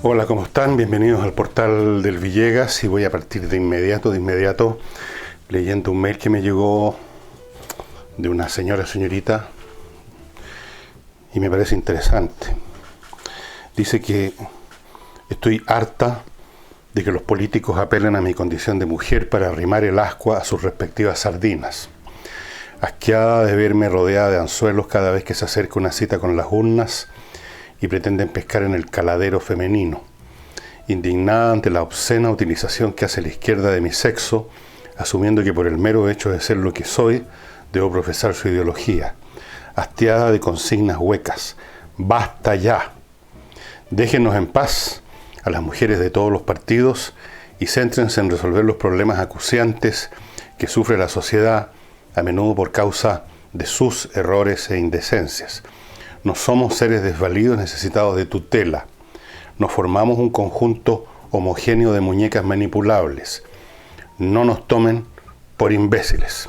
Hola, ¿cómo están? Bienvenidos al portal del Villegas y voy a partir de inmediato, leyendo un mail que me llegó de una señorita, y me parece interesante. Dice que estoy harta de que los políticos apelen a mi condición de mujer para arrimar el ascua a sus respectivas sardinas. Asqueada de verme rodeada de anzuelos cada vez que se acerca una cita con las urnas y pretenden pescar en el caladero femenino. Indignada ante la obscena utilización que hace la izquierda de mi sexo, asumiendo que por el mero hecho de ser lo que soy, debo profesar su ideología. Hastiada de consignas huecas. ¡Basta ya! Déjennos en paz a las mujeres de todos los partidos y céntrense en resolver los problemas acuciantes que sufre la sociedad, a menudo por causa de sus errores e indecencias. No somos seres desvalidos necesitados de tutela. No formamos un conjunto homogéneo de muñecas manipulables. No nos tomen por imbéciles.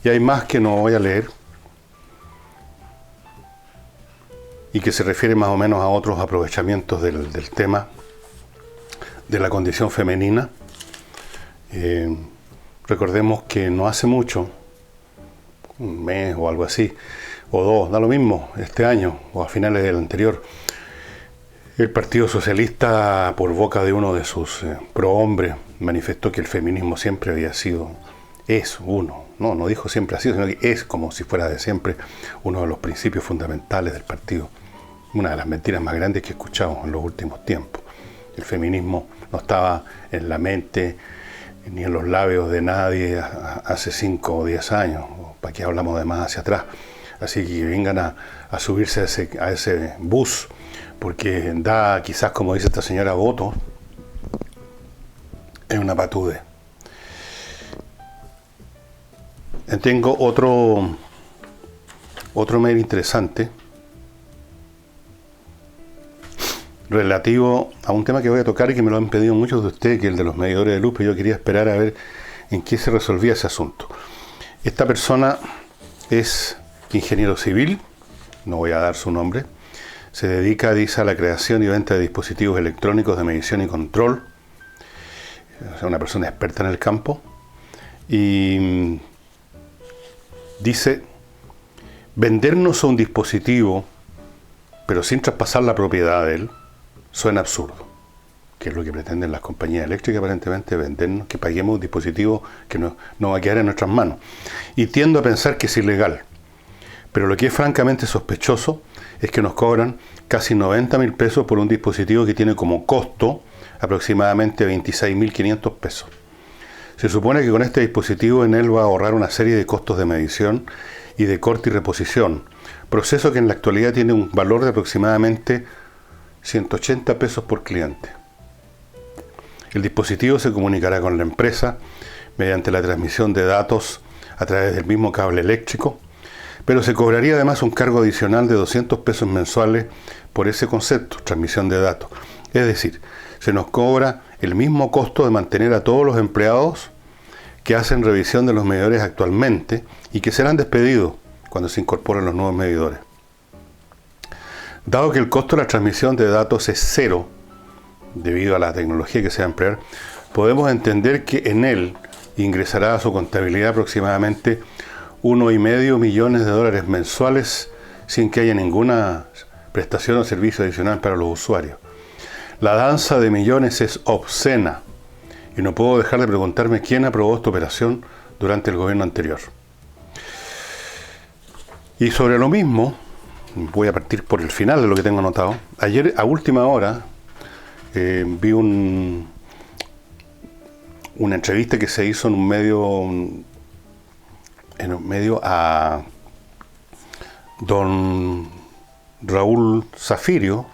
Y hay más que no voy a leer y que se refiere más o menos a otros aprovechamientos del tema de la condición femenina. Recordemos que no hace mucho, un mes o algo así, o dos, da lo mismo, este año o a finales del anterior, el Partido Socialista, por boca de uno de sus prohombres, manifestó que el feminismo siempre había sido, no dijo siempre ha sido, sino que es, como si fuera de siempre, uno de los principios fundamentales del partido. Una de las mentiras más grandes que he escuchado en los últimos tiempos. El feminismo no estaba en la mente ni en los labios de nadie hace 5 o 10 años, para qué hablamos de más hacia atrás. Así que vengan a subirse a ese bus, porque da, quizás como dice esta señora, voto, es una patude. Tengo otro mail interesante relativo a un tema que voy a tocar y que me lo han pedido muchos de ustedes, que es el de los medidores de luz, pero yo quería esperar a ver en qué se resolvía ese asunto. Esta persona es ingeniero civil, no voy a dar su nombre, se dedica, dice, a la creación y venta de dispositivos electrónicos de medición y control, o sea, una persona experta en el campo, y dice, vendernos un dispositivo, pero sin traspasar la propiedad de él, suena absurdo, que es lo que pretenden las compañías eléctricas, aparentemente, vendernos, que paguemos un dispositivo que no va a quedar en nuestras manos. Y tiendo a pensar que es ilegal. Pero lo que es francamente sospechoso es que nos cobran casi 90.000 pesos por un dispositivo que tiene como costo aproximadamente 26.500 pesos. Se supone que con este dispositivo en él va a ahorrar una serie de costos de medición y de corte y reposición, proceso que en la actualidad tiene un valor de aproximadamente 180 pesos por cliente. El dispositivo se comunicará con la empresa mediante la transmisión de datos a través del mismo cable eléctrico, pero se cobraría además un cargo adicional de 200 pesos mensuales por ese concepto, transmisión de datos. Es decir, se nos cobra el mismo costo de mantener a todos los empleados que hacen revisión de los medidores actualmente y que serán despedidos cuando se incorporen los nuevos medidores. Dado que el costo de la transmisión de datos es cero, debido a la tecnología que se va a emplear, podemos entender que en él ingresará a su contabilidad aproximadamente $1,5 millones mensuales sin que haya ninguna prestación o servicio adicional para los usuarios. La danza de millones es obscena y no puedo dejar de preguntarme quién aprobó esta operación durante el gobierno anterior. Y sobre lo mismo, voy a partir por el final de lo que tengo anotado. Ayer a última hora vi una entrevista que se hizo en un medio a don Raúl Zafirio,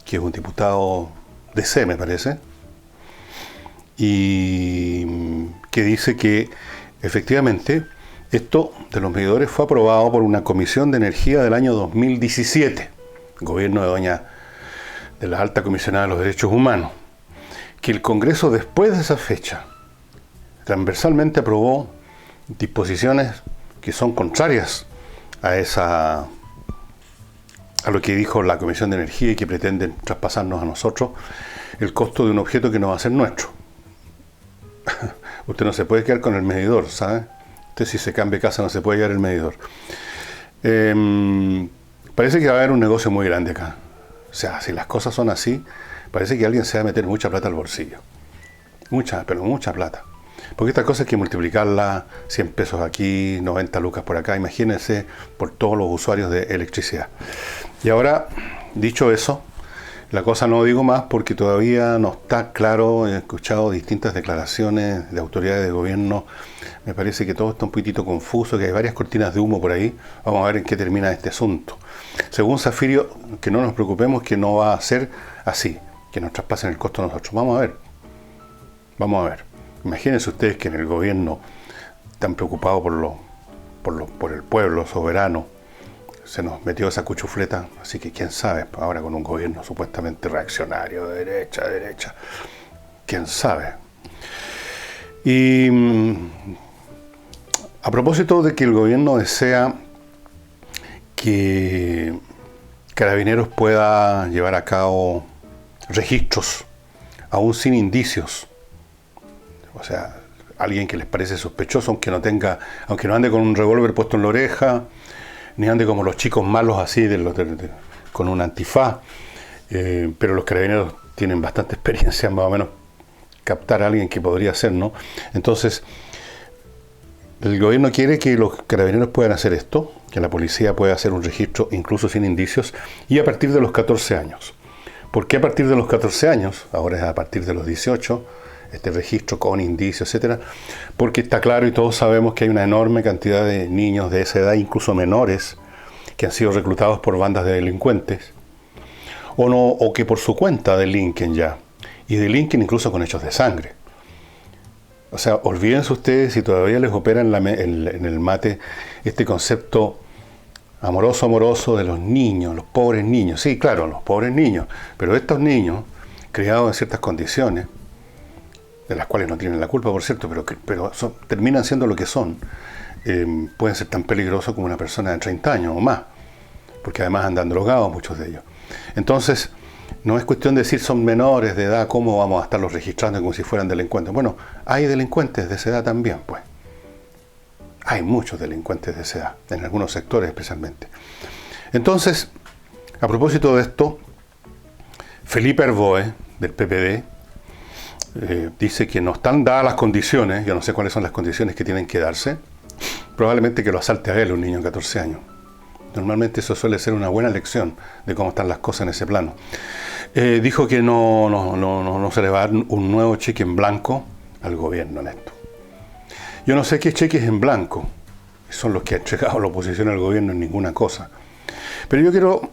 que es un diputado de C, me parece, y que dice que efectivamente esto de los medidores fue aprobado por una comisión de energía del año 2017, gobierno de la alta comisionada de los derechos humanos, que el Congreso después de esa fecha transversalmente aprobó disposiciones que son contrarias a a lo que dijo la Comisión de Energía y que pretenden traspasarnos a nosotros el costo de un objeto que no va a ser nuestro. Usted no se puede quedar con el medidor, ¿sabe? Usted si se cambia de casa no se puede llevar el medidor. Parece que va a haber un negocio muy grande acá. O sea, si las cosas son así, parece que alguien se va a meter mucha plata al bolsillo. Mucha, pero mucha plata. Porque esta cosa hay que multiplicarla, 100 pesos aquí, 90 lucas por acá, imagínense, por todos los usuarios de electricidad. Y ahora, dicho eso, la cosa no digo más porque todavía no está claro. He escuchado distintas declaraciones de autoridades de gobierno. Me parece que todo está un poquitito confuso, que hay varias cortinas de humo por ahí. Vamos a ver en qué termina este asunto. Según Zafirio, que no nos preocupemos, que no va a ser así, que nos traspasen el costo a nosotros. Vamos a ver. Vamos a ver. Imagínense ustedes que en el gobierno están preocupados por el pueblo soberano. Se nos metió esa cuchufleta, así que quién sabe, ahora con un gobierno supuestamente reaccionario, de derecha, quién sabe. Y a propósito de que el gobierno desea que Carabineros pueda llevar a cabo registros, aún sin indicios, o sea, alguien que les parece sospechoso, aunque no ande con un revólver puesto en la oreja, ni ande como los chicos malos así con un antifaz, pero los carabineros tienen bastante experiencia en más o menos captar a alguien que podría ser, ¿no? Entonces, el gobierno quiere que los carabineros puedan hacer esto, que la policía pueda hacer un registro incluso sin indicios, y a partir de los 14 años. ¿Por qué a partir de los 14 años? Ahora es a partir de los 18, este registro con indicios, etcétera, porque está claro y todos sabemos que hay una enorme cantidad de niños de esa edad, incluso menores, que han sido reclutados por bandas de delincuentes, o que por su cuenta delinquen ya, y delinquen incluso con hechos de sangre. O sea, olvídense ustedes si todavía les opera en el mate este concepto amoroso de los niños, los pobres niños. Sí, claro, los pobres niños, pero estos niños, criados en ciertas condiciones, de las cuales no tienen la culpa, por cierto, pero terminan siendo lo que son, pueden ser tan peligrosos como una persona de 30 años o más, porque además andan drogados muchos de ellos. Entonces, no es cuestión de decir son menores de edad, ¿cómo vamos a estarlos registrando como si fueran delincuentes? Bueno, hay delincuentes de esa edad también, pues. Hay muchos delincuentes de esa edad, en algunos sectores especialmente. Entonces, a propósito de esto, Felipe Arboe, del PPD, dice que no están dadas las condiciones, yo no sé cuáles son las condiciones que tienen que darse, probablemente que lo asalte a él un niño de 14 años. Normalmente eso suele ser una buena lección de cómo están las cosas en ese plano. Dijo que no se le va a dar un nuevo cheque en blanco al gobierno en esto. Yo no sé qué cheques en blanco son los que ha entregado la oposición al gobierno en ninguna cosa. Pero yo quiero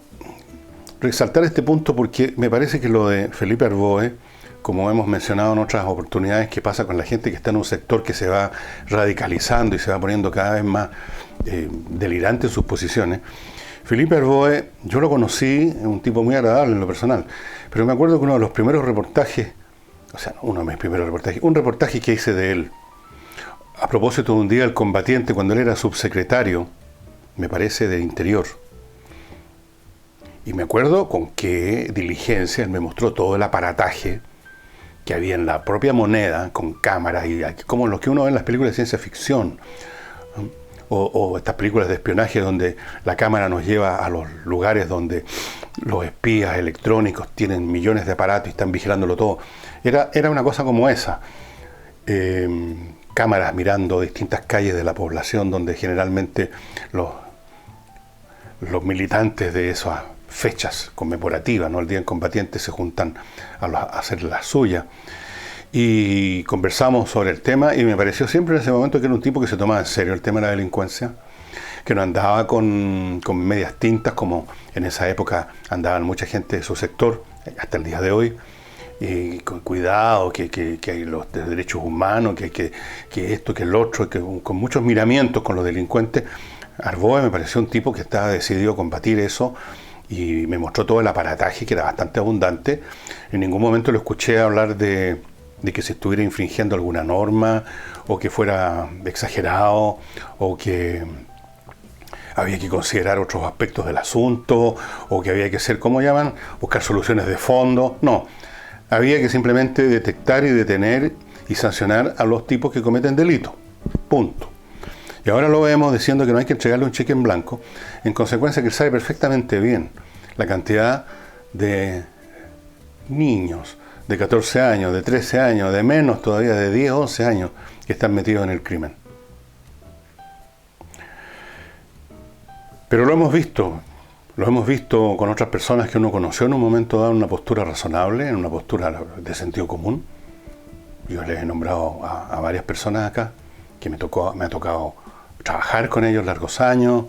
resaltar este punto porque me parece que lo de Felipe Arboe, como hemos mencionado en otras oportunidades, que pasa con la gente que está en un sector que se va radicalizando y se va poniendo cada vez más delirante en sus posiciones. Felipe Arboe, yo lo conocí, es un tipo muy agradable en lo personal, pero me acuerdo que uno de los primeros reportajes, un reportaje que hice de él, a propósito de un día del combatiente, cuando él era subsecretario, me parece, del Interior. Y me acuerdo con qué diligencia él me mostró todo el aparataje que había en la propia moneda, con cámaras, y como lo que uno ve en las películas de ciencia ficción, o estas películas de espionaje donde la cámara nos lleva a los lugares donde los espías electrónicos tienen millones de aparatos y están vigilándolo todo. Era una cosa como esa. Cámaras mirando distintas calles de la población donde generalmente los militantes de esas fechas conmemorativas, ¿no? El Día del Combatiente, se juntan a hacer la suya. Y conversamos sobre el tema y me pareció siempre en ese momento que era un tipo que se tomaba en serio el tema de la delincuencia, que no andaba con medias tintas como en esa época andaban mucha gente de su sector, hasta el día de hoy, y con cuidado, que hay los derechos humanos, que esto, que el otro, que con muchos miramientos con los delincuentes. Arboe me pareció un tipo que estaba decidido a combatir eso y me mostró todo el aparataje que era bastante abundante. En ningún momento lo escuché hablar de que se estuviera infringiendo alguna norma o que fuera exagerado o que había que considerar otros aspectos del asunto, o que había que hacer, ¿cómo llaman?, buscar soluciones de fondo. No, había que simplemente detectar y detener y sancionar a los tipos que cometen delitos. Punto. Y ahora lo vemos diciendo que no hay que entregarle un cheque en blanco, en consecuencia que él sabe perfectamente bien la cantidad de niños de 14 años, de 13 años, de menos todavía, de 10, 11 años, que están metidos en el crimen. Pero lo hemos visto con otras personas que uno conoció en un momento dado en una postura razonable, en una postura de sentido común. Yo les he nombrado a varias personas acá, que me ha tocado trabajar con ellos largos años,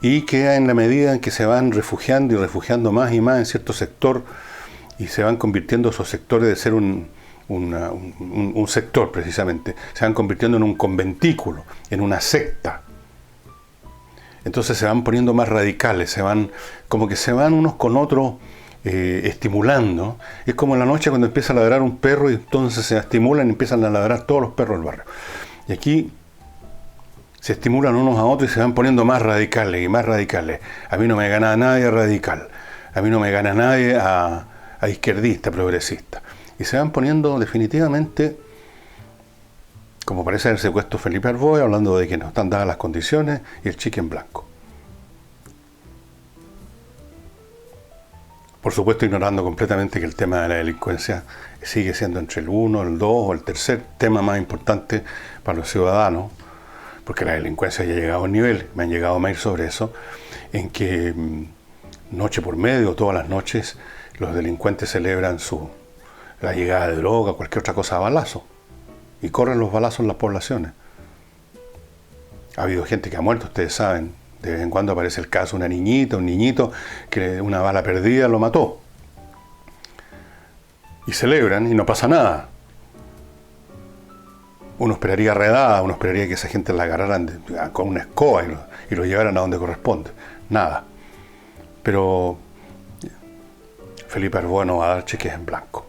y que en la medida en que se van refugiando y refugiando más y más en cierto sector, y se van convirtiendo esos sectores de ser un sector precisamente, se van convirtiendo en un conventículo, en una secta. Entonces se van poniendo más radicales, como que se van unos con otros estimulando. Es como en la noche cuando empieza a ladrar un perro y entonces se estimulan y empiezan a ladrar todos los perros del barrio. Y aquí se estimulan unos a otros y se van poniendo más radicales y más radicales. A mí no me gana nadie radical, a mí no me gana nadie a izquierdista, progresista. Y se van poniendo definitivamente, como parece haberse puesto Felipe Arboe, hablando de que no están dadas las condiciones, y el cheque en blanco. Por supuesto, ignorando completamente que el tema de la delincuencia sigue siendo entre el 1, el 2 o el tercer tema más importante para los ciudadanos, porque la delincuencia ya ha llegado a un nivel, me han llegado mails sobre eso, en que noche por medio, todas las noches, los delincuentes celebran la llegada de droga, cualquier otra cosa a balazo, y corren los balazos en las poblaciones. Ha habido gente que ha muerto, ustedes saben, de vez en cuando aparece el caso de un niñito que una bala perdida lo mató. Y celebran y no pasa nada. Uno esperaría redada, uno esperaría que esa gente la agarraran con una escoba y lo llevaran a donde corresponde. Nada. Pero Felipe Arboe no va a dar cheques en blanco.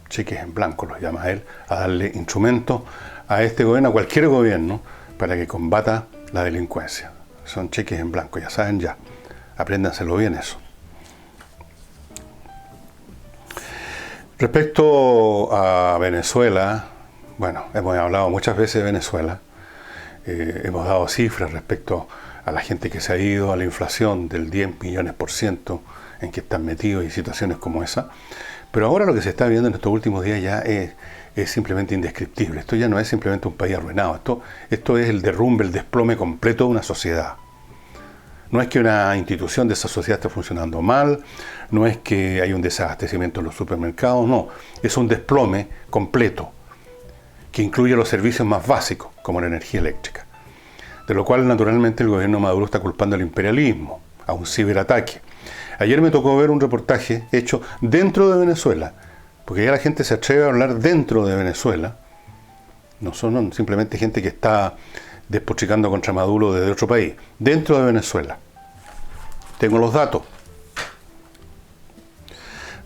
Cheques en blanco los llama él, a darle instrumentos a este gobierno, a cualquier gobierno, para que combata la delincuencia. Son cheques en blanco, ya saben ya. Apréndanselo bien eso. Respecto a Venezuela, bueno, hemos hablado muchas veces de Venezuela. Hemos dado cifras respecto a la gente que se ha ido, a la inflación del 10 millones% en que están metidos y situaciones como esa. Pero ahora lo que se está viendo en estos últimos días ya es simplemente indescriptible. Esto ya no es simplemente un país arruinado. Esto es el derrumbe, el desplome completo de una sociedad. No es que una institución de esa sociedad esté funcionando mal, no es que hay un desabastecimiento en los supermercados, no. Es un desplome completo que incluye los servicios más básicos, como la energía eléctrica. De lo cual, naturalmente, el gobierno Maduro está culpando al imperialismo, a un ciberataque. Ayer me tocó ver un reportaje hecho dentro de Venezuela, porque ya la gente se atreve a hablar dentro de Venezuela. No son simplemente gente que está despotricando contra Maduro desde otro país. Dentro de Venezuela. Tengo los datos.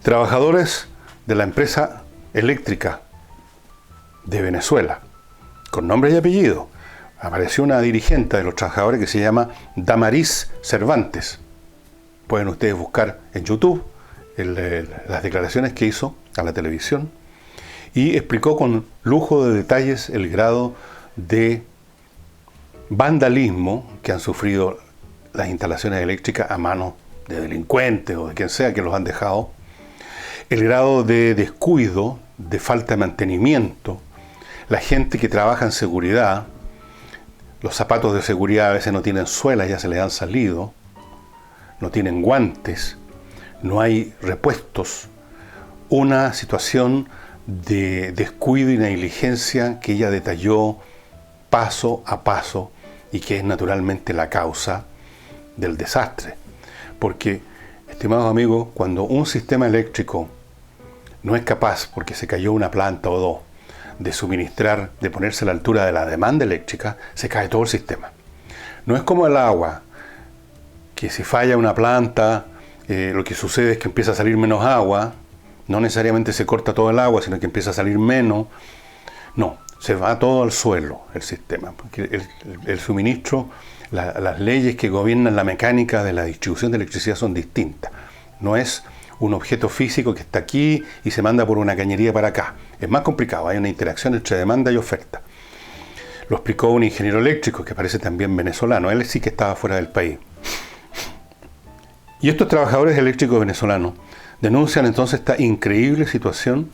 Trabajadores de la empresa eléctrica de Venezuela, con nombre y apellido. Apareció una dirigente de los trabajadores que se llama Damaris Cervantes. Pueden ustedes buscar en YouTube las declaraciones que hizo a la televisión y explicó con lujo de detalles el grado de vandalismo que han sufrido las instalaciones eléctricas a manos de delincuentes o de quien sea que los han dejado, el grado de descuido, de falta de mantenimiento, la gente que trabaja en seguridad, los zapatos de seguridad a veces no tienen suelas, ya se les han salido, no tienen guantes, no hay repuestos, una situación de descuido y negligencia que ella detalló paso a paso y que es naturalmente la causa del desastre. Porque, estimados amigos, cuando un sistema eléctrico no es capaz, porque se cayó una planta o dos, de suministrar, de ponerse a la altura de la demanda eléctrica, se cae todo el sistema. No es como el agua, que si falla una planta, lo que sucede es que empieza a salir menos agua, no necesariamente se corta todo el agua, sino que empieza a salir menos. No, se va todo al suelo el sistema, porque el suministro las leyes que gobiernan la mecánica de la distribución de electricidad son distintas. No es un objeto físico que está aquí y se manda por una cañería para acá. Es más complicado, hay una interacción entre demanda y oferta. Lo explicó un ingeniero eléctrico que parece también venezolano. Él sí que estaba fuera del país. Y estos trabajadores eléctricos venezolanos denuncian entonces esta increíble situación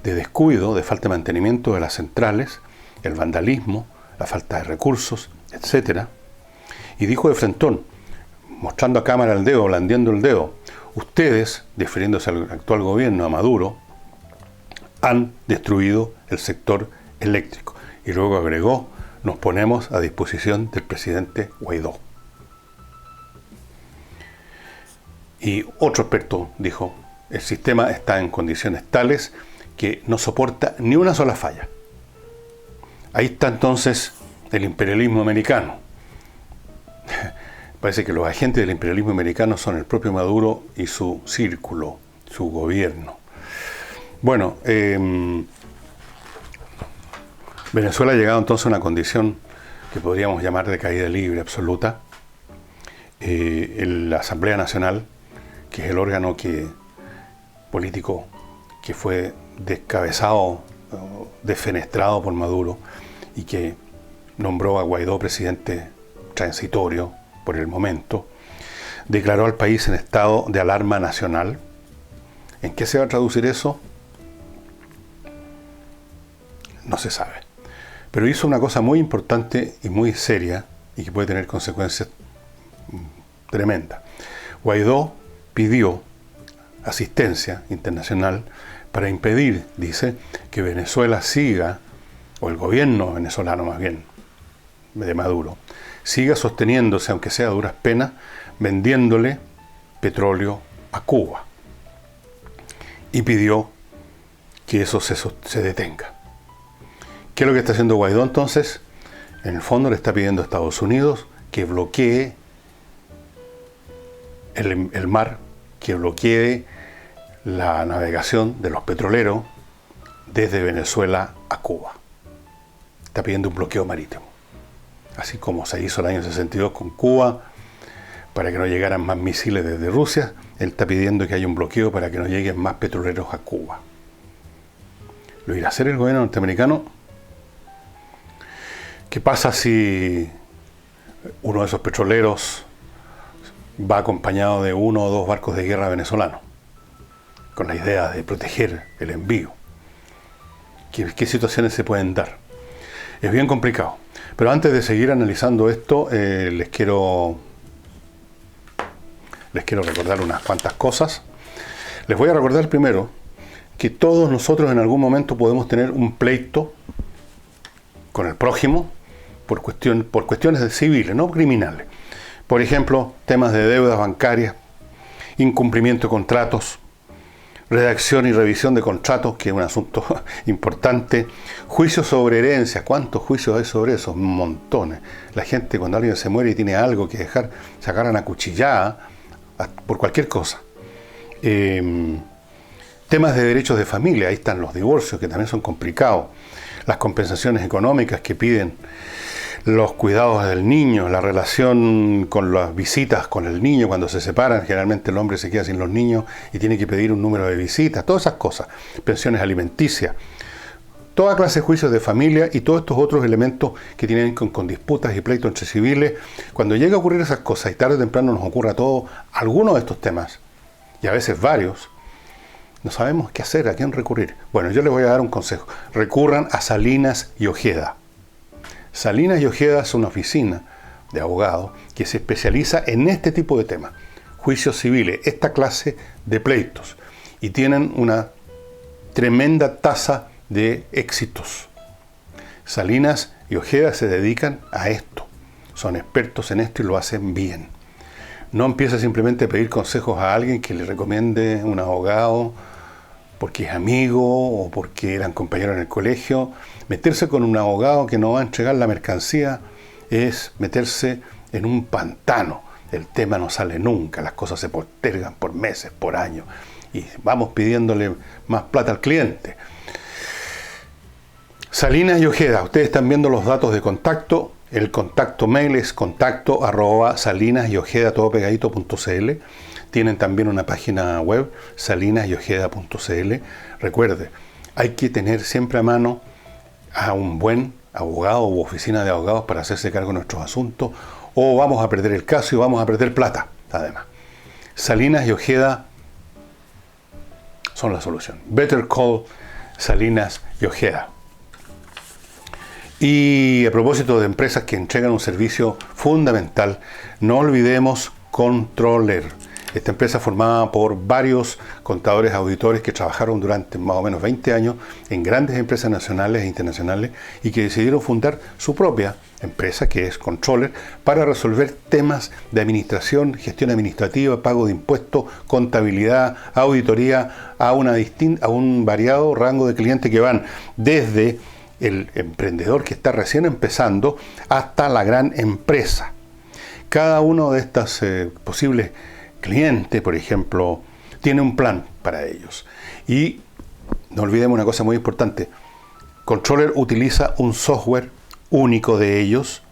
de descuido, de falta de mantenimiento de las centrales, el vandalismo, la falta de recursos, etc. Y dijo de frentón, mostrando a cámara el dedo, blandiendo el dedo, ustedes, refiriéndose al actual gobierno, a Maduro, han destruido el sector eléctrico. Y luego agregó, nos ponemos a disposición del presidente Guaidó. Y otro experto dijo, el sistema está en condiciones tales que no soporta ni una sola falla. Ahí está entonces el imperialismo americano. Parece que los agentes del imperialismo americano son el propio Maduro y su círculo, su gobierno. Bueno, Venezuela ha llegado entonces a una condición que podríamos llamar de caída libre absoluta. La Asamblea Nacional, que es el órgano político que fue descabezado, defenestrado por Maduro y que nombró a Guaidó presidente transitorio por el momento, declaró al país en estado de alarma nacional. ¿En qué se va a traducir eso? No se sabe. Pero hizo una cosa muy importante y muy seria y que puede tener consecuencias tremendas. Guaidó pidió asistencia internacional para impedir, dice, que Venezuela siga, o el gobierno venezolano más bien, de Maduro, siga sosteniéndose, aunque sea a duras penas, vendiéndole petróleo a Cuba. Y pidió que eso se detenga. ¿Qué es lo que está haciendo Guaidó entonces? En el fondo le está pidiendo a Estados Unidos que bloquee el mar, que bloquee la navegación de los petroleros desde Venezuela a Cuba. Está pidiendo un bloqueo marítimo. Así como se hizo el año 62 con Cuba, para que no llegaran más misiles desde Rusia, él está pidiendo que haya un bloqueo para que no lleguen más petroleros a Cuba. ¿Lo irá a hacer el gobierno norteamericano? ¿Qué pasa si uno de esos petroleros va acompañado de 1 o 2 barcos de guerra venezolanos, con la idea de proteger el envío? ¿Qué situaciones se pueden dar? Es bien complicado. Pero antes de seguir analizando esto, les quiero recordar unas cuantas cosas. Les voy a recordar primero que todos nosotros en algún momento podemos tener un pleito con el prójimo por cuestiones civiles, no criminales. Por ejemplo, temas de deudas bancarias, incumplimiento de contratos, redacción y revisión de contratos, que es un asunto importante, juicios sobre herencias. ¿Cuántos juicios hay sobre eso? Montones. La gente, cuando alguien se muere y tiene algo que dejar, se agarran a cuchillada por cualquier cosa. Temas de derechos de familia, ahí están los divorcios, que también son complicados. Las compensaciones económicas que piden, los cuidados del niño, la relación con las visitas con el niño cuando se separan, generalmente el hombre se queda sin los niños y tiene que pedir un número de visitas, todas esas cosas, pensiones alimenticias, toda clase de juicios de familia y todos estos otros elementos que tienen con disputas y pleitos entre civiles. Cuando llega a ocurrir esas cosas y tarde o temprano nos ocurra a todos algunos de estos temas, y a veces varios, no sabemos qué hacer, a quién recurrir. Bueno, yo les voy a dar un consejo. Recurran a Salinas y Ojeda. Salinas y Ojeda es una oficina de abogados que se especializa en este tipo de temas, juicios civiles, esta clase de pleitos, y tienen una tremenda tasa de éxitos. Salinas y Ojeda se dedican a esto, son expertos en esto y lo hacen bien. No empiece simplemente a pedir consejos a alguien que le recomiende un abogado porque es amigo o porque eran compañeros en el colegio. Meterse con un abogado que no va a entregar la mercancía es meterse en un pantano. El tema no sale nunca, las cosas se postergan por meses, por años, y vamos pidiéndole más plata al cliente. Salinas y Ojeda, ustedes están viendo los datos de contacto El contacto mail es contacto@salinasyojeda.cl. Tienen también una página web, salinasyojeda.cl. Recuerde, hay que tener siempre a mano a un buen abogado u oficina de abogados para hacerse cargo de nuestros asuntos, o vamos a perder el caso y vamos a perder plata, además. Salinas y Ojeda son la solución. Better call Salinas y Ojeda. Y a propósito de empresas que entregan un servicio fundamental, no olvidemos Controller. Esta empresa formada por varios contadores auditores que trabajaron durante más o menos 20 años en grandes empresas nacionales e internacionales y que decidieron fundar su propia empresa, que es Controller, para resolver temas de administración, gestión administrativa, pago de impuestos, contabilidad, auditoría, a un variado rango de clientes que van desde el emprendedor que está recién empezando hasta la gran empresa. Cada uno de estos posibles clientes, por ejemplo, tiene un plan para ellos. Y no olvidemos una cosa muy importante. Controller utiliza un software único de ellos,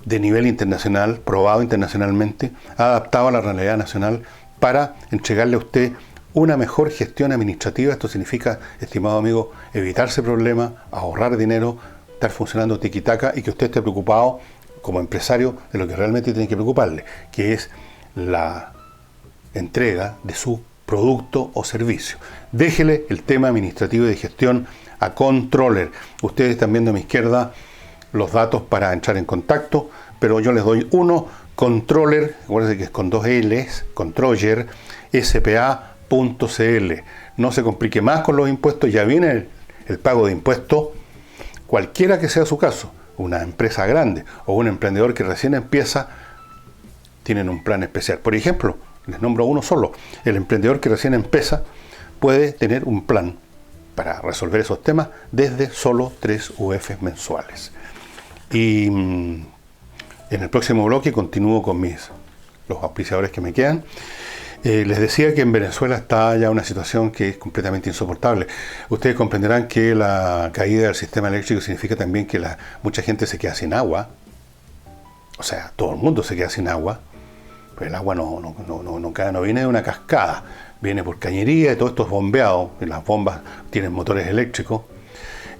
de nivel internacional, probado internacionalmente, adaptado a la realidad nacional para entregarle a usted una mejor gestión administrativa. Esto significa, estimado amigo, evitarse problemas, ahorrar dinero, estar funcionando tiquitaca y que usted esté preocupado como empresario de lo que realmente tiene que preocuparle, que es la entrega de su producto o servicio. Déjele el tema administrativo y de gestión a Controller. Ustedes están viendo a mi izquierda los datos para entrar en contacto, pero yo les doy uno: Controller, acuérdense que es con 2 L's, Controller, spa.cl. No se complique más con los impuestos, ya viene el pago de impuestos, cualquiera que sea su caso, una empresa grande o un emprendedor que recién empieza, tienen un plan especial. Por ejemplo, les nombro uno solo: el emprendedor que recién empieza puede tener un plan para resolver esos temas desde solo 3 UF mensuales. Y en el próximo bloque continúo con los auspiciadores que me quedan. Les decía que en Venezuela está ya una situación que es completamente insoportable. Ustedes comprenderán que la caída del sistema eléctrico significa también que mucha gente se queda sin agua. O sea, todo el mundo se queda sin agua. Pero el agua no viene de una cascada, viene por cañería y todo esto es bombeado, y las bombas tienen motores eléctricos.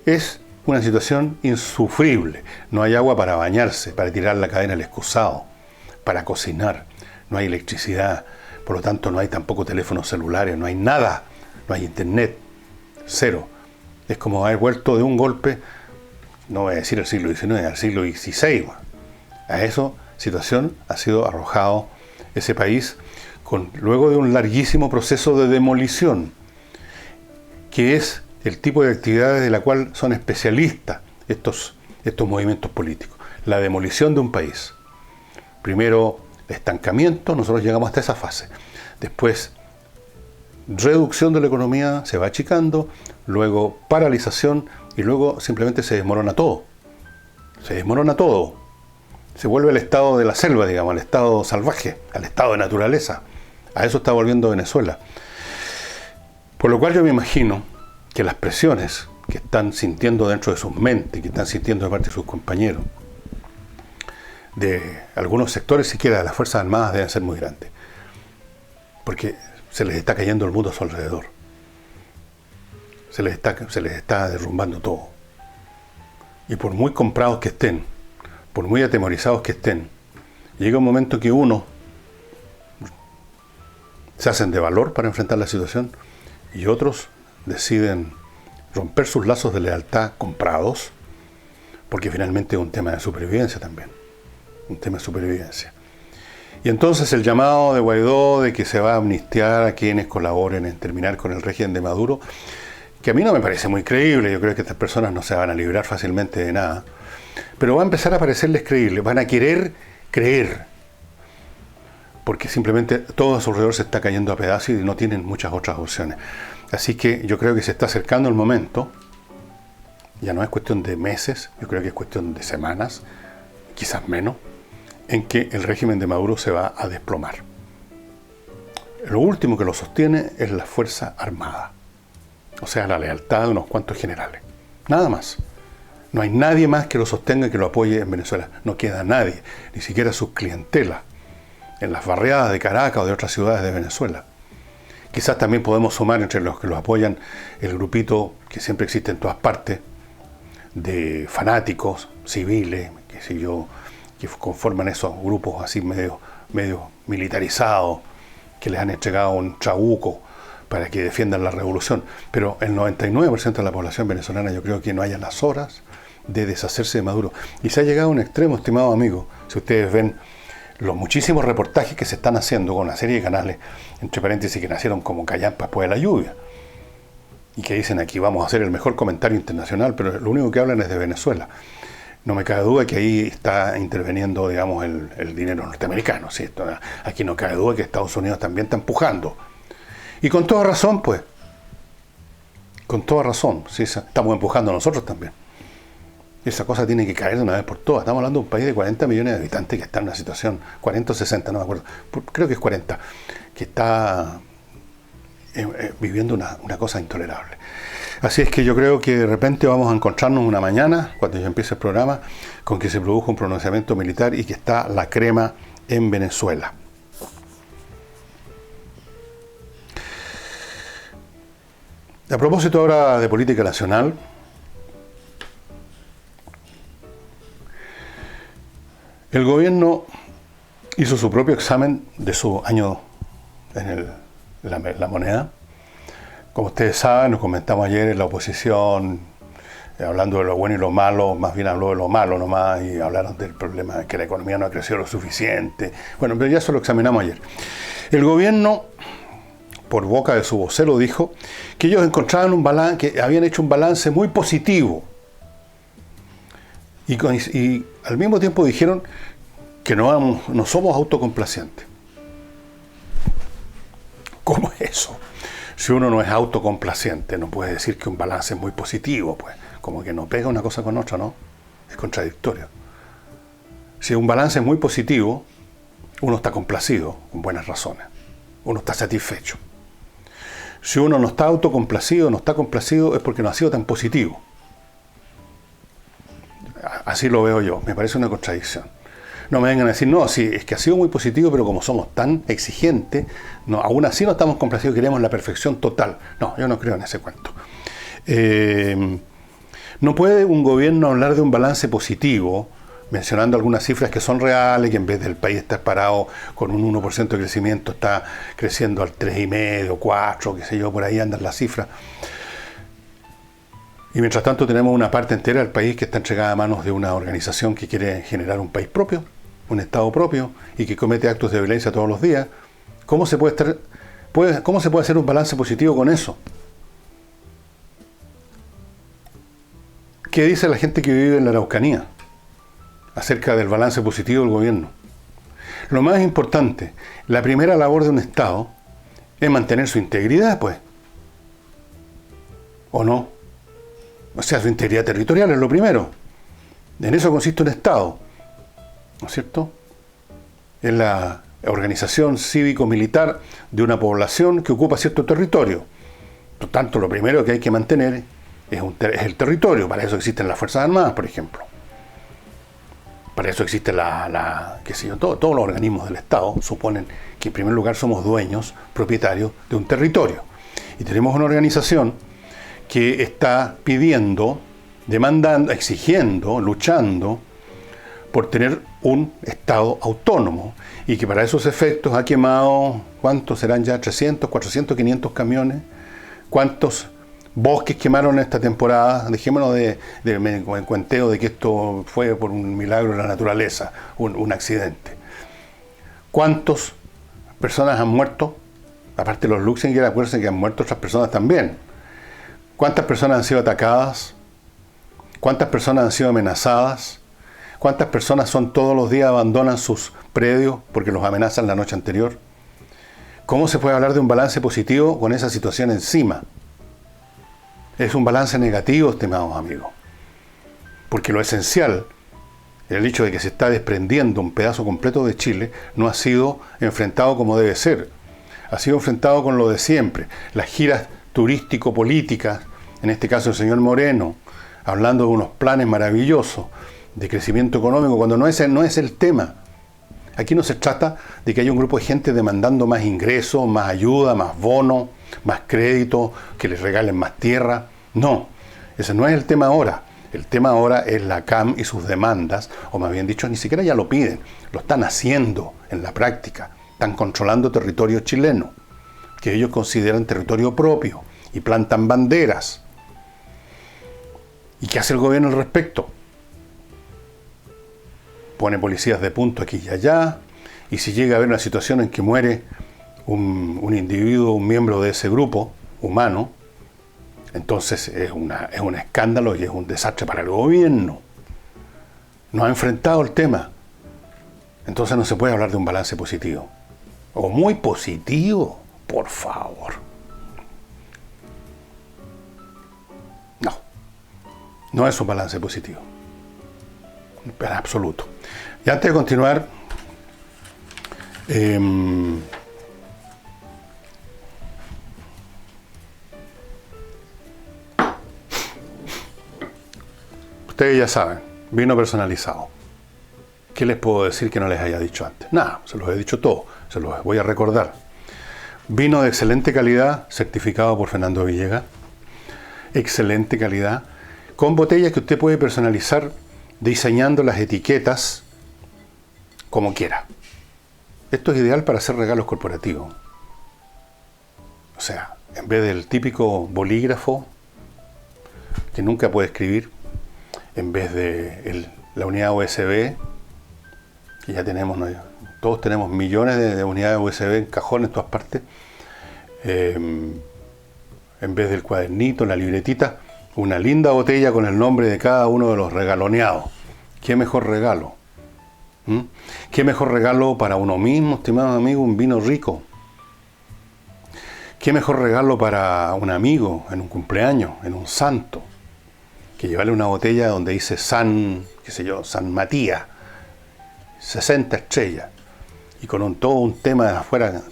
Es una situación insufrible. No hay agua para bañarse, para tirar la cadena al excusado, para cocinar. No hay electricidad, por lo tanto no hay tampoco teléfonos celulares, no hay nada, no hay internet, cero. Es como haber vuelto de un golpe, no voy a decir al siglo XIX, al siglo XVI. A esa situación ha sido arrojado ese país luego de un larguísimo proceso de demolición, que es el tipo de actividades de la cual son especialistas estos movimientos políticos. La demolición de un país. Primero, estancamiento, nosotros llegamos hasta esa fase. Después, reducción de la economía, se va achicando, luego paralización y luego simplemente se desmorona todo. Se desmorona todo. Se vuelve al estado de la selva, digamos, al estado salvaje, al estado de naturaleza. A eso está volviendo Venezuela. Por lo cual yo me imagino que las presiones que están sintiendo dentro de sus mentes, que están sintiendo de parte de sus compañeros, de algunos sectores siquiera de las Fuerzas Armadas, deben ser muy grandes. Porque se les está cayendo el mundo a su alrededor. Se les está derrumbando todo. Y por muy comprados que estén, por muy atemorizados que estén, llega un momento que uno se hacen de valor para enfrentar la situación y otros deciden romper sus lazos de lealtad comprados, porque finalmente es un tema de supervivencia también, un tema de supervivencia. Y entonces el llamado de Guaidó de que se va a amnistiar a quienes colaboren en terminar con el régimen de Maduro, que a mí no me parece muy creíble. Yo creo que estas personas no se van a librar fácilmente de nada, pero va a empezar a parecerles creíble, van a querer creer, porque simplemente todo a su alrededor se está cayendo a pedazos y no tienen muchas otras opciones. Así que yo creo que se está acercando el momento, ya no es cuestión de meses, yo creo que es cuestión de semanas, quizás menos, en que el régimen de Maduro se va a desplomar. Lo último que lo sostiene es la Fuerza Armada, o sea, la lealtad de unos cuantos generales, nada más. No hay nadie más que lo sostenga y que lo apoye en Venezuela. No queda nadie, ni siquiera sus clientelas, en las barriadas de Caracas o de otras ciudades de Venezuela. Quizás también podemos sumar entre los que los apoyan el grupito que siempre existe en todas partes, de fanáticos, civiles, qué sé yo, que conforman esos grupos así medio militarizados, que les han entregado un trabuco para que defiendan la revolución. Pero el 99% de la población venezolana yo creo que no haya las horas de deshacerse de Maduro. Y se ha llegado a un extremo, estimado amigo, si ustedes ven los muchísimos reportajes que se están haciendo con una serie de canales, entre paréntesis, que nacieron como callampas después de la lluvia, y que dicen aquí vamos a hacer el mejor comentario internacional, pero lo único que hablan es de Venezuela. No me cabe duda que ahí está interviniendo, digamos, el dinero norteamericano, ¿sí? Aquí no cabe duda que Estados Unidos también está empujando. Y con toda razón, pues. Con toda razón. ¿Sí? Estamos empujando nosotros también. Esa cosa tiene que caer de una vez por todas. Estamos hablando de un país de 40 millones de habitantes que está en una situación, 40 o 60, no me acuerdo, creo que es 40, que está viviendo una cosa intolerable. Así es que yo creo que de repente vamos a encontrarnos una mañana, cuando ya empiece el programa, con que se produjo un pronunciamiento militar y que está la crema en Venezuela. A propósito ahora de política nacional, el gobierno hizo su propio examen de su año en la moneda. Como ustedes saben, nos comentamos ayer en la oposición, hablando de lo bueno y lo malo, más bien habló de lo malo nomás, y hablaron del problema de que la economía no ha crecido lo suficiente. Bueno, pero ya eso lo examinamos ayer. El gobierno, por boca de su vocero, dijo que ellos encontraban un balance, que habían hecho un balance muy positivo. Y al mismo tiempo dijeron que no somos autocomplacientes. ¿Cómo es eso? Si uno no es autocomplaciente, no puede decir que un balance es muy positivo, pues. Como que no pega una cosa con otra, ¿no? Es contradictorio. Si un balance es muy positivo, uno está complacido, con buenas razones. Uno está satisfecho. Si uno no está autocomplacido, no está complacido, es porque no ha sido tan positivo. Así lo veo yo, me parece una contradicción. No me vengan a decir, no, sí, es que ha sido muy positivo, pero como somos tan exigentes, no, aún así no estamos complacidos, queremos la perfección total. No, yo no creo en ese cuento. No puede un gobierno hablar de un balance positivo, mencionando algunas cifras que son reales, que en vez del país estar parado con un 1% de crecimiento, está creciendo al 3,5, 4, qué sé yo, por ahí andan las cifras. Y mientras tanto tenemos una parte entera del país que está entregada a manos de una organización que quiere generar un país propio, un Estado propio, y que comete actos de violencia todos los días. ¿Cómo se puede hacer un balance positivo con eso? ¿Qué dice la gente que vive en la Araucanía acerca del balance positivo del gobierno? Lo más importante, la primera labor de un Estado es mantener su integridad, pues. ¿O no? O sea, su integridad territorial es lo primero. En eso consiste un Estado, ¿no es cierto? Es la organización cívico-militar de una población que ocupa cierto territorio. Por lo tanto, lo primero que hay que mantener es el territorio. Para eso existen las Fuerzas Armadas, por ejemplo. Para eso existe qué sé yo, todos los organismos del Estado suponen que en primer lugar somos dueños, propietarios de un territorio. Y tenemos una organización que está pidiendo, demandando, exigiendo, luchando por tener un Estado autónomo, y que para esos efectos ha quemado, ¿cuántos serán ya? 300, 400, 500 camiones. ¿Cuántos bosques quemaron esta temporada? Dejémonos de cuenteo de que esto fue por un milagro de la naturaleza, un accidente. ¿Cuántas personas han muerto? Aparte de los Luxinger, acuérdense que han muerto otras personas también. ¿Cuántas personas han sido atacadas? ¿Cuántas personas han sido amenazadas? ¿Cuántas personas todos los días abandonan sus predios porque los amenazan la noche anterior? ¿Cómo se puede hablar de un balance positivo con esa situación encima? Es un balance negativo, estimados amigos. Porque lo esencial, el hecho de que se está desprendiendo un pedazo completo de Chile, no ha sido enfrentado como debe ser. Ha sido enfrentado con lo de siempre. Las giras turístico-políticas, en este caso el señor Moreno, hablando de unos planes maravillosos de crecimiento económico, cuando no es el tema. Aquí no se trata de que haya un grupo de gente demandando más ingresos, más ayuda, más bono, más crédito, que les regalen más tierra. No, ese no es el tema ahora. El tema ahora es la CAM y sus demandas, o más bien dicho, ni siquiera ya lo piden, lo están haciendo en la práctica. Están controlando territorio chileno, que ellos consideran territorio propio, y plantan banderas. ¿Y qué hace el gobierno al respecto? Pone policías de punto aquí y allá, y si llega a haber una situación en que muere un individuo, un miembro de ese grupo humano, entonces es un escándalo y es un desastre para el gobierno. No ha enfrentado el tema. Entonces no se puede hablar de un balance positivo. O muy positivo, por favor. No es un balance positivo. En absoluto. Y antes de continuar, ustedes ya saben, vino personalizado. ¿Qué les puedo decir que no les haya dicho antes? Nada, se los he dicho todo, se los voy a recordar. Vino de excelente calidad, certificado por Fernando Villegas. Excelente calidad, con botellas que usted puede personalizar diseñando las etiquetas como quiera. Esto es ideal para hacer regalos corporativos. O sea, en vez del típico bolígrafo que nunca puede escribir, en vez de la unidad USB, que ya tenemos, ¿no? Todos tenemos millones de unidades USB en cajones en todas partes, en vez del cuadernito, la libretita, una linda botella con el nombre de cada uno de los regaloneados. ¿Qué mejor regalo? ¿Qué mejor regalo para uno mismo, estimado amigo? Un vino rico. ¿Qué mejor regalo para un amigo en un cumpleaños, en un santo? Que llevarle una botella donde dice San Matías, 60 estrellas, y con todo un tema de afuera,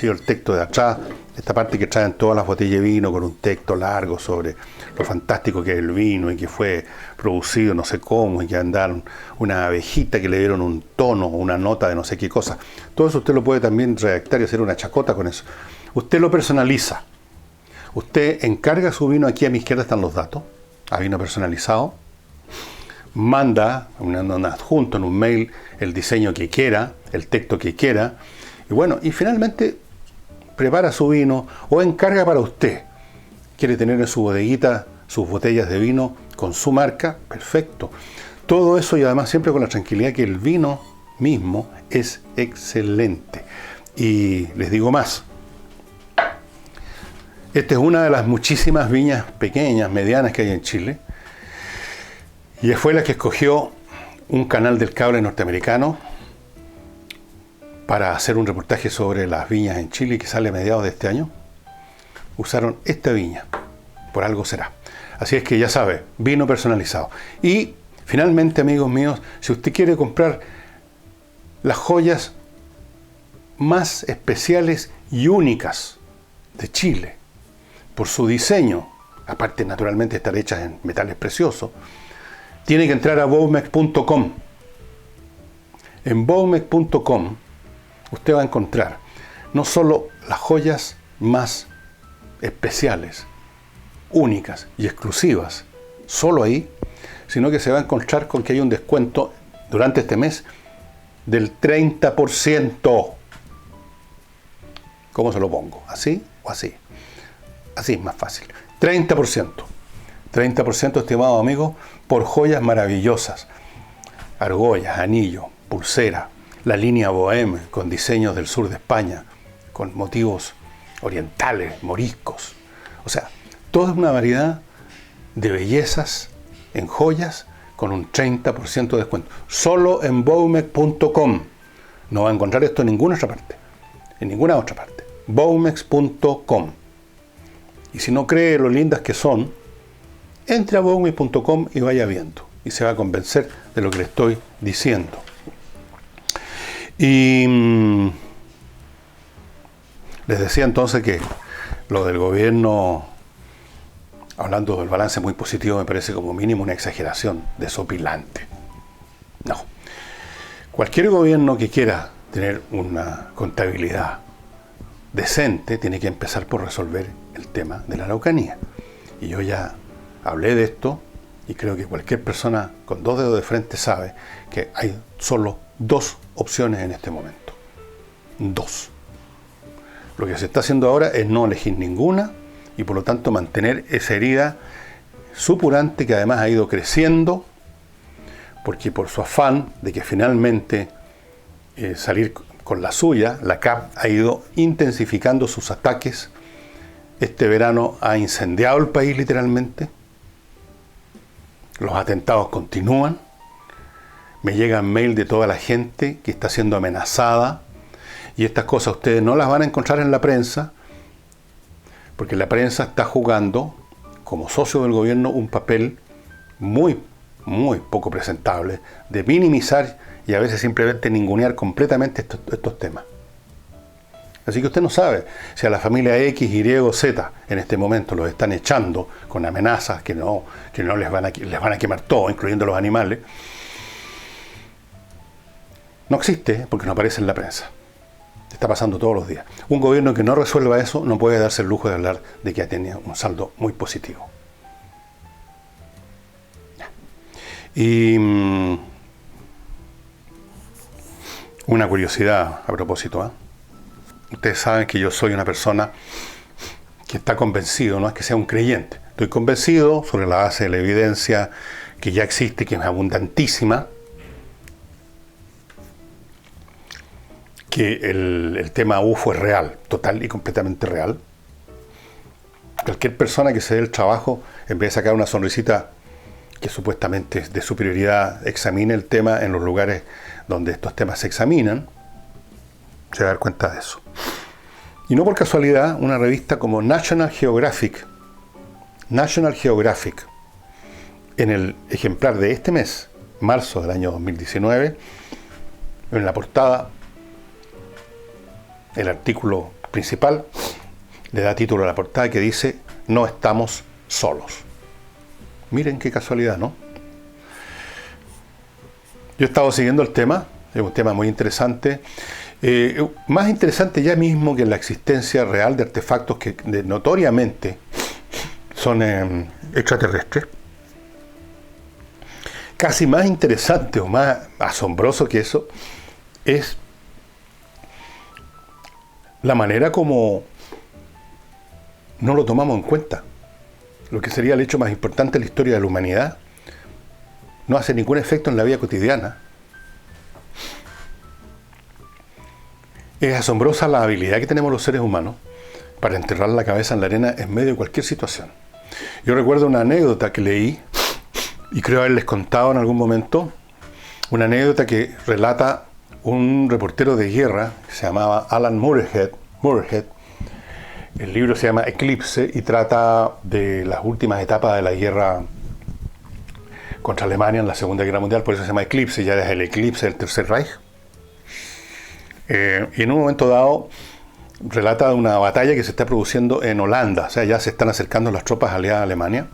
el texto de atrás, esta parte que traen todas las botellas de vino con un texto largo sobre lo fantástico que es el vino y que fue producido no sé cómo, y que andaron una abejita que le dieron un tono, una nota de no sé qué cosa. Todo eso usted lo puede también redactar y hacer una chacota con eso. Usted lo personaliza. Usted encarga su vino, aquí a mi izquierda están los datos, a vino personalizado, manda un adjunto en un mail el diseño que quiera, el texto que quiera, y bueno, y finalmente prepara su vino o encarga para usted. Quiere tener en su bodeguita sus botellas de vino con su marca, perfecto. Todo eso y además siempre con la tranquilidad que el vino mismo es excelente. Y les digo más. Esta es una de las muchísimas viñas pequeñas, medianas que hay en Chile. Y fue la que escogió un canal del cable norteamericano para hacer un reportaje sobre las viñas en Chile que sale a mediados de este año. Usaron esta viña, por algo será. Así es que ya sabe, vino personalizado. Y finalmente, amigos míos, si usted quiere comprar las joyas más especiales y únicas de Chile, por su diseño, aparte naturalmente de estar hechas en metales preciosos, tiene que entrar a bowmex.com. En bowmex.com usted va a encontrar no solo las joyas más especiales, únicas y exclusivas, solo ahí, sino que se va a encontrar con que hay un descuento durante este mes del 30%. ¿Cómo se lo pongo? ¿Así o así? Así es más fácil. 30%. 30%, estimado amigo, por joyas maravillosas. Argollas, anillo, pulsera, la línea Bohème con diseños del sur de España, con motivos orientales, moriscos. O sea, toda una variedad de bellezas en joyas con un 30% de descuento. Solo en bowmex.com. No va a encontrar esto en ninguna otra parte. En ninguna otra parte. bowmex.com. Y si no cree lo lindas que son, entre a bowmex.com y vaya viendo. Y se va a convencer de lo que le estoy diciendo. Y les decía entonces que lo del gobierno hablando del balance muy positivo, me parece como mínimo una exageración desopilante. No. Cualquier gobierno que quiera tener una contabilidad decente tiene que empezar por resolver el tema de la Araucanía. Y yo ya hablé de esto y creo que cualquier persona con 2 dedos de frente sabe que hay solo 2 opciones en este momento. 2. Lo que se está haciendo ahora es no elegir ninguna y por lo tanto mantener esa herida supurante que además ha ido creciendo, porque por su afán de que finalmente salir con la suya, la CAP ha ido intensificando sus ataques. Este verano ha incendiado el país literalmente. Los atentados continúan. Me llegan mail de toda la gente que está siendo amenazada. Y estas cosas ustedes no las van a encontrar en la prensa, porque la prensa está jugando, como socio del gobierno, un papel muy poco presentable, de minimizar y a veces simplemente ningunear completamente estos temas. Así que usted no sabe si a la familia X, Y o Z en este momento los están echando con amenazas que no les van a quemar todo, incluyendo los animales. No existe porque no aparece en la prensa. Está pasando todos los días. Un gobierno que no resuelva eso no puede darse el lujo de hablar de que ha tenido un saldo muy positivo. Y una curiosidad a propósito. Ustedes saben que yo soy una persona que está convencido, no es que sea un creyente. Estoy convencido sobre la base de la evidencia que ya existe, que es abundantísima, que el tema UFO es real, total y completamente real. Cualquier persona que se dé el trabajo, en vez de sacar una sonrisita que supuestamente es de superioridad, examine el tema en los lugares donde estos temas se examinan, se va a dar cuenta de eso. Y no por casualidad, una revista como National Geographic, en el ejemplar de este mes, marzo del año 2019, en la portada, el artículo principal le da título a la portada que dice: no estamos solos. Miren qué casualidad, ¿no? Yo he estado siguiendo el tema, es un tema muy interesante, más interesante ya mismo que la existencia real de artefactos que notoriamente son extraterrestres. Casi más interesante o más asombroso que eso es la manera como no lo tomamos en cuenta. Lo que sería el hecho más importante de la historia de la humanidad no hace ningún efecto en la vida cotidiana. Es asombrosa la habilidad que tenemos los seres humanos para enterrar la cabeza en la arena en medio de cualquier situación. Yo recuerdo una anécdota que leí, y creo haberles contado en algún momento, una anécdota que relata un reportero de guerra que se llamaba Alan Moorhead. El libro se llama Eclipse y trata de las últimas etapas de la guerra contra Alemania en la Segunda Guerra Mundial, por eso se llama Eclipse, ya es el eclipse del Tercer Reich. Y en un momento dado relata de una batalla que se está produciendo en Holanda, o sea, ya se están acercando las tropas aliadas a Alemania.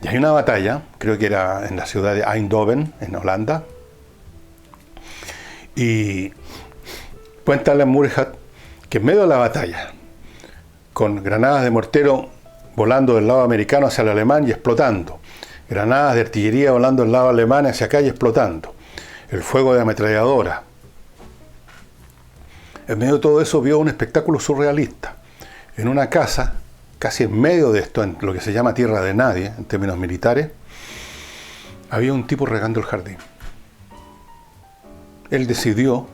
Y hay una batalla, creo que era en la ciudad de Eindhoven, en Holanda. Y cuenta Alan Moorhead que en medio de la batalla, con granadas de mortero volando del lado americano hacia el alemán y explotando, granadas de artillería volando del lado alemán hacia acá y explotando, el fuego de ametralladora. En medio de todo eso vio un espectáculo surrealista. En una casa, casi en medio de esto, en lo que se llama tierra de nadie, en términos militares, había un tipo regando el jardín. Él decidió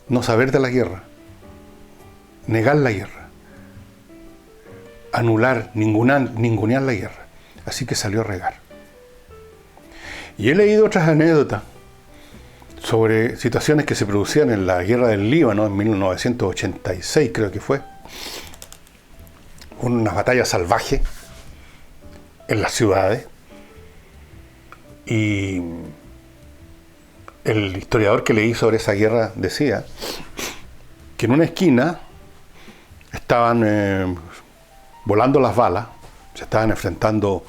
no saber de la guerra, negar la guerra, anular, ningunear la guerra. Así que salió a regar. Y he leído otras anécdotas sobre situaciones que se producían en la guerra del Líbano en 1986, creo que fue. Unas batallas salvajes en las ciudades. Y el historiador que leí sobre esa guerra decía que en una esquina estaban volando las balas, Se estaban enfrentando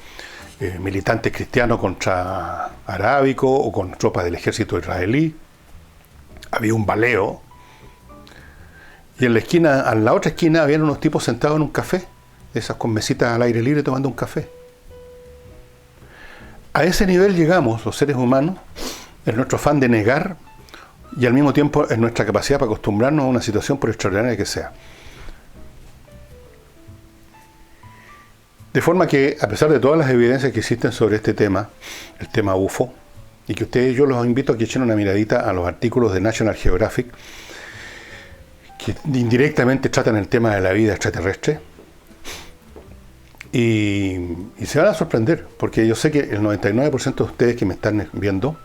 militantes cristianos contra arábicos o con tropas del ejército israelí. Había un baleo. Y en la esquina, a la otra esquina, habían unos tipos sentados en un café, esas con mesitas al aire libre tomando un café. A ese nivel llegamos los seres humanos en nuestro afán de negar y al mismo tiempo en nuestra capacidad para acostumbrarnos a una situación por extraordinaria que sea. De forma que, a pesar de todas las evidencias que existen sobre este tema, el tema UFO, y que ustedes, yo los invito a que echen una miradita a los artículos de National Geographic, que indirectamente tratan el tema de la vida extraterrestre, y se van a sorprender, porque yo sé que el 99% de ustedes que me están viendo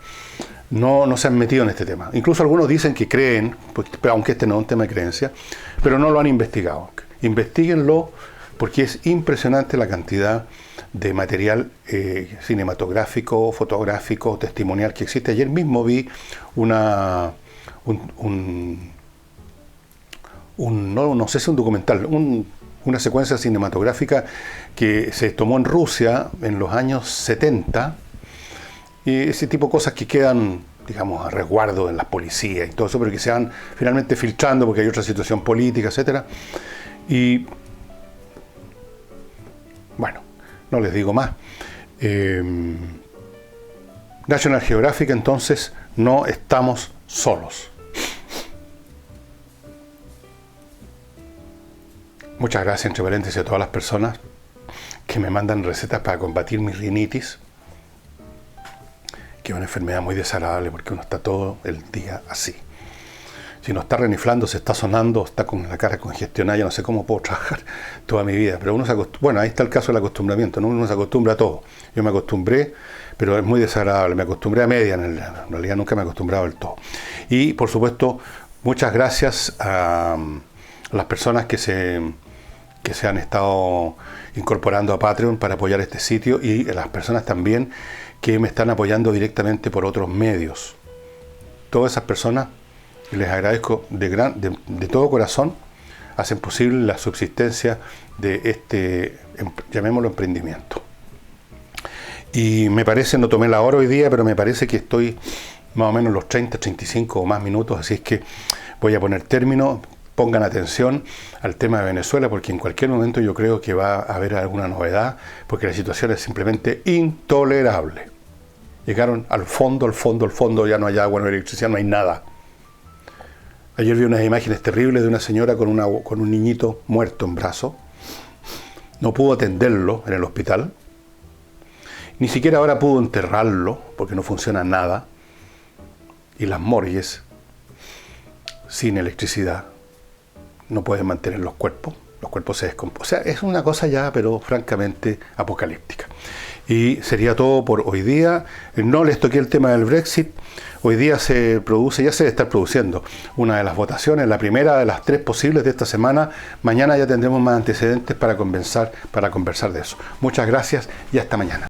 no se han metido en este tema. Incluso algunos dicen que creen, aunque este no es un tema de creencia, pero no lo han investigado. Investíguenlo, porque es impresionante la cantidad de material cinematográfico, fotográfico, testimonial que existe. Ayer mismo vi no sé si un documental, una secuencia cinematográfica que se tomó en Rusia en los años 70, y ese tipo de cosas que quedan, digamos, a resguardo en las policías y todo eso, pero que se van finalmente filtrando porque hay otra situación política, etcétera. Y bueno, no les digo más. National Geographic, entonces, no estamos solos. Muchas gracias, entre paréntesis, a todas las personas que me mandan recetas para combatir mi rinitis, que es una enfermedad muy desagradable porque uno está todo el día así. Si no está reniflando, se está sonando, está con la cara congestionada, yo no sé cómo puedo trabajar toda mi vida. Pero uno se acostumbra, bueno, ahí está el caso del acostumbramiento, ¿no? Uno se acostumbra a todo. Yo me acostumbré, pero es muy desagradable. Me acostumbré a media, en realidad nunca me he acostumbrado del todo. Y, por supuesto, muchas gracias a las personas que se han estado incorporando a Patreon para apoyar este sitio, y a las personas también que me están apoyando directamente por otros medios. Todas esas personas, les agradezco de todo corazón, hacen posible la subsistencia de este, llamémoslo, emprendimiento. Y me parece, no tomé la hora hoy día, pero me parece que estoy más o menos los 30, 35 o más minutos, así es que voy a poner término. Pongan atención al tema de Venezuela, porque en cualquier momento yo creo que va a haber alguna novedad, porque la situación es simplemente intolerable. Llegaron al fondo, ya no hay agua, no hay electricidad, no hay nada. Ayer vi unas imágenes terribles de una señora con un niñito muerto en brazos. No pudo atenderlo en el hospital. Ni siquiera ahora pudo enterrarlo, porque no funciona nada. Y las morgues, sin electricidad, no pueden mantener los cuerpos se descomponen. O sea, es una cosa ya, pero francamente apocalíptica. Y sería todo por hoy día. No les toqué el tema del Brexit. Hoy día se produce, ya se debe estar produciendo, una de las votaciones, la primera de las 3 posibles de esta semana. Mañana ya tendremos más antecedentes para conversar de eso. Muchas gracias y hasta mañana.